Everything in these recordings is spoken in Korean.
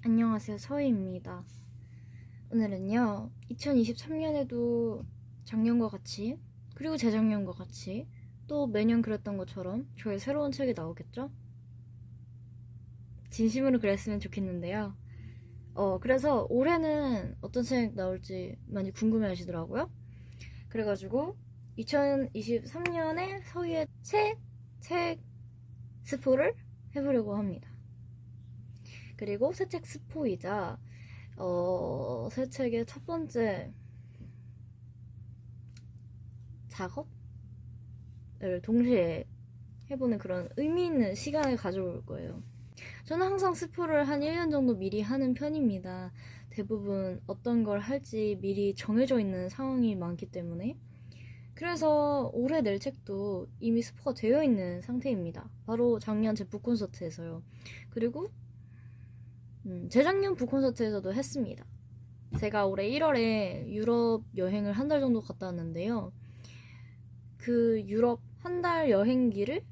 안녕하세요, 서희입니다. 오늘은요, 2023년에도 작년과 같이, 그리고 재작년과 같이, 또 매년 그랬던 것처럼 저의 새로운 책이 나오겠죠? 진심으로 그랬으면 좋겠는데요. 그래서 올해는 어떤 책 나올지 많이 궁금해 하시더라고요. 그래가지고, 2023년에 서희의 새 책 스포를 해보려고 합니다. 그리고 새 책 스포이자 새 책의 첫 번째 작업을 동시에 해보는 그런 의미 있는 시간을 가져올 거예요. 저는 항상 스포를 한 1년 정도 미리 하는 편입니다. 대부분 어떤 걸 할지 미리 정해져 있는 상황이 많기 때문에. 그래서 올해 낼 책도 이미 스포가 되어 있는 상태입니다. 바로 작년 제 북콘서트에서요. 그리고 재작년 북콘서트에서도 했습니다. 제가 올해 1월에 유럽 여행을 한 달 정도 갔다 왔는데요. 그 유럽 한 달 여행기를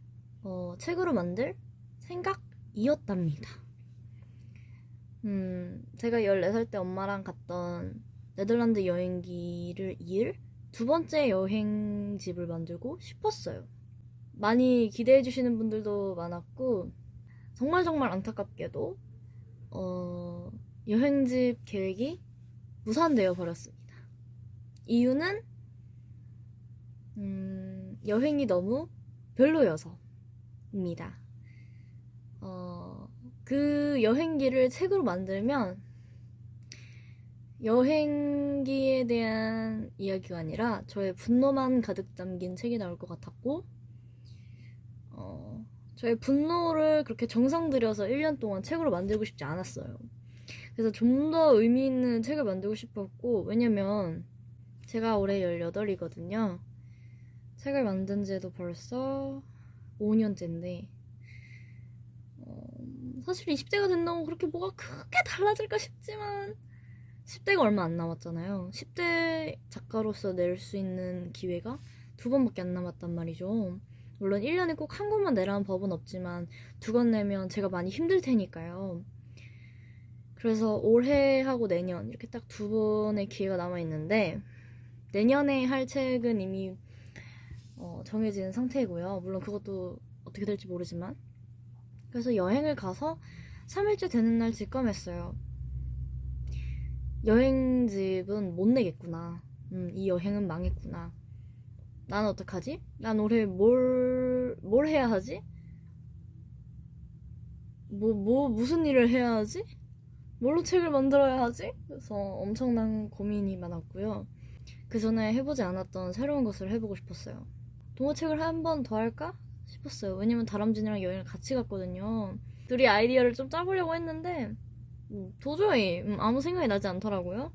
책으로 만들 생각이었답니다. 제가 14살 때 엄마랑 갔던 네덜란드 여행기를 이을 두 번째 여행집을 만들고 싶었어요. 많이 기대해주시는 분들도 많았고, 정말 안타깝게도 여행집 계획이 무산되어 버렸습니다. 이유는 여행이 너무 별로여서입니다. 그 여행기를 책으로 만들면 여행기에 대한 이야기가 아니라 저의 분노만 가득 담긴 책이 나올 것 같았고, 저의 분노를 그렇게 정성 들여서 1년 동안 책으로 만들고 싶지 않았어요. 그래서 좀 더 의미 있는 책을 만들고 싶었고, 왜냐면 제가 올해 18이거든요. 책을 만든 지도 벌써 5년째인데 사실 20대가 된다고 그렇게 뭐가 크게 달라질까 싶지만 10대가 얼마 안 남았잖아요. 10대 작가로서 낼 수 있는 기회가 두 번밖에 안 남았단 말이죠. 물론 1년에 꼭 한 권만 내라는 법은 없지만 두 권 내면 제가 많이 힘들 테니까요. 그래서 올해하고 내년 이렇게 딱 두 번의 기회가 남아있는데, 내년에 할 책은 이미 정해진 상태이고요. 물론 그것도 어떻게 될지 모르지만. 그래서 여행을 가서 3일째 되는 날 직감했어요. 여행집은 못 내겠구나. 이 여행은 망했구나. 난 어떡하지? 난 올해 뭘 해야 하지? 무슨 일을 해야 하지? 뭘로 책을 만들어야 하지? 그래서 엄청난 고민이 많았고요. 그 전에 해보지 않았던 새로운 것을 해보고 싶었어요. 동화책을 한 번 더 할까 싶었어요. 왜냐면 다람쥐랑 여행을 같이 갔거든요. 둘이 아이디어를 좀 짜보려고 했는데 도저히 아무 생각이 나지 않더라고요.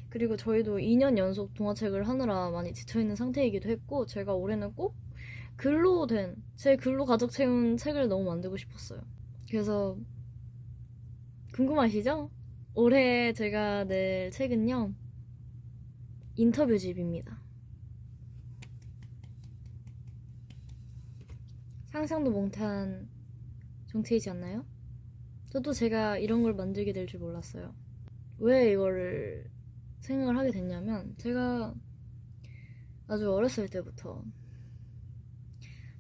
그리고 저희도 2년 연속 동화책을 하느라 많이 지쳐있는 상태이기도 했고, 제가 올해는 꼭 글로 된, 제 글로 가득 채운 책을 너무 만들고 싶었어요. 그래서 궁금하시죠? 올해 제가 낼 책은요, 인터뷰집입니다. 상상도 못한 정체이지 않나요? 저도 제가 이런 걸 만들게 될 줄 몰랐어요. 왜 이거를 생각을 하게 됐냐면, 제가 아주 어렸을 때부터,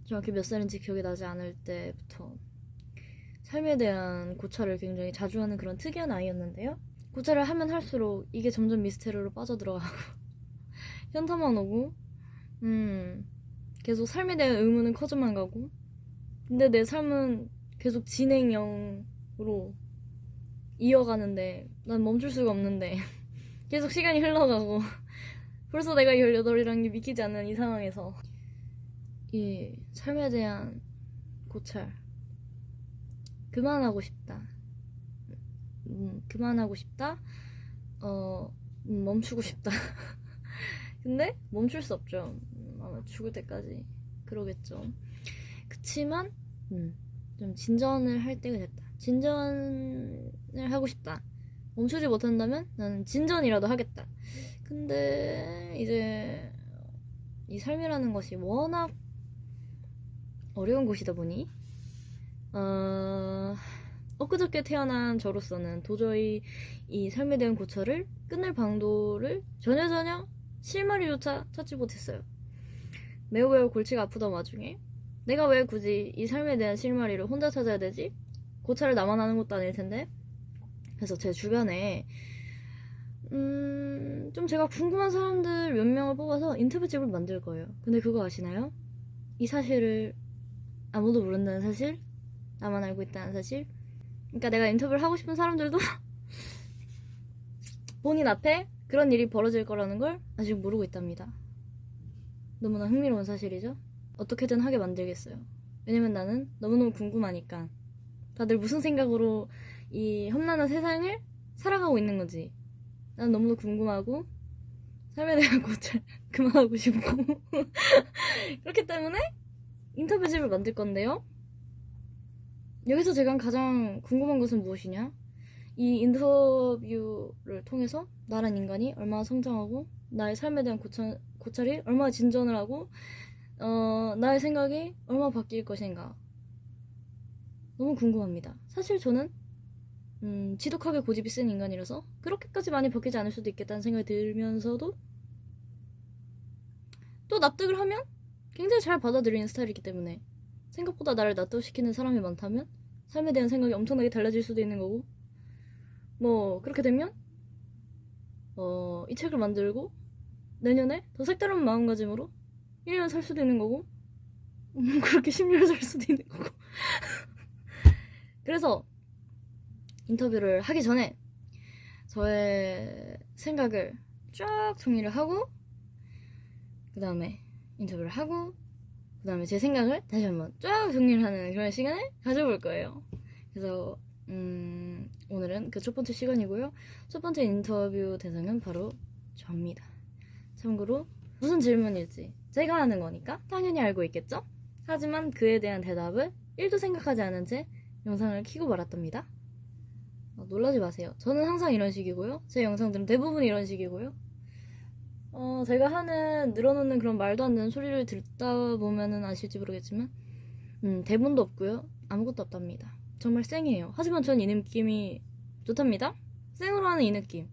정확히 몇 살인지 기억이 나지 않을 때부터 삶에 대한 고찰을 굉장히 자주 하는 그런 특이한 아이였는데요. 고찰을 하면 할수록 이게 점점 미스테리로 빠져들어가고 현타만 오고 계속 삶에 대한 의문은 커져만 가고, 근데 내 삶은 계속 진행형으로 이어가는데 난 멈출 수가 없는데 계속 시간이 흘러가고 벌써 내가 18이라는 게 믿기지 않는 이 상황에서 이 삶에 대한 고찰, 그만하고 싶다. 그만하고 싶다. 멈추고 싶다. 근데 멈출 수 없죠. 아마 죽을 때까지 그러겠죠. 그치만 좀 진전을 할 때가 됐다. 진전을 하고 싶다. 멈추지 못한다면 나는 진전이라도 하겠다. 근데 이제 이 삶이라는 것이 워낙 어려운 곳이다 보니 엊그저께 태어난 저로서는 도저히 이 삶에 대한 고찰을 끝낼 방도를 전혀 실마리조차 찾지 못했어요. 매우 골치가 아프던 와중에 내가 왜 굳이 이 삶에 대한 실마리를 혼자 찾아야 되지? 고찰을 나만 하는 것도 아닐 텐데. 그래서 제 주변에 좀 제가 궁금한 사람들 몇 명을 뽑아서 인터뷰집을 만들 거예요. 근데 그거 아시나요? 이 사실을 아무도 모른다는 사실? 나만 알고 있다는 사실? 그러니까 내가 인터뷰를 하고 싶은 사람들도 본인 앞에 그런 일이 벌어질 거라는 걸 아직 모르고 있답니다. 너무나 흥미로운 사실이죠? 어떻게든 하게 만들겠어요. 왜냐면 나는 너무너무 궁금하니까. 다들 무슨 생각으로 이 험난한 세상을 살아가고 있는 건지 난 너무나 궁금하고 삶에 대한 고찰 그만하고 싶고 그렇기 때문에 인터뷰집을 만들 건데요. 여기서 제가 가장 궁금한 것은 무엇이냐? 이 인터뷰를 통해서 나란 인간이 얼마나 성장하고 나의 삶에 대한 고찰이 얼마나 진전을 하고 나의 생각이 얼마나 바뀔 것인가 너무 궁금합니다. 사실 저는 지독하게 고집이 센 인간이라서 그렇게까지 많이 바뀌지 않을 수도 있겠다는 생각이 들면서도 또 납득을 하면 굉장히 잘 받아들이는 스타일이기 때문에 생각보다 나를 납득시키는 사람이 많다면 삶에 대한 생각이 엄청나게 달라질 수도 있는 거고 뭐 그렇게 되면 이 책을 만들고 내년에 더 색다른 마음가짐으로 1년 살 수도 있는 거고 그렇게 10년 살 수도 있는 거고 그래서 인터뷰를 하기 전에 저의 생각을 쫙 정리를 하고 그 다음에 인터뷰를 하고 그 다음에 제 생각을 다시 한번 쫙 정리를 하는 그런 시간을 가져볼 거예요. 그래서 오늘은 그 첫 번째 시간이고요. 첫 번째 인터뷰 대상은 바로 저입니다. 참고로 무슨 질문일지 제가 하는 거니까 당연히 알고 있겠죠? 하지만 그에 대한 대답을 1도 생각하지 않은 채 영상을 켜고 말았답니다. 놀라지 마세요. 저는 항상 이런 식이고요. 제 영상들은 대부분 이런 식이고요. 제가 하는 늘어놓는 그런 말도 안 되는 소리를 듣다 보면은 아실지 모르겠지만 대본도 없고요. 아무것도 없답니다. 정말 쌩이에요. 하지만 전 이 느낌이 좋답니다. 생으로 하는 이 느낌.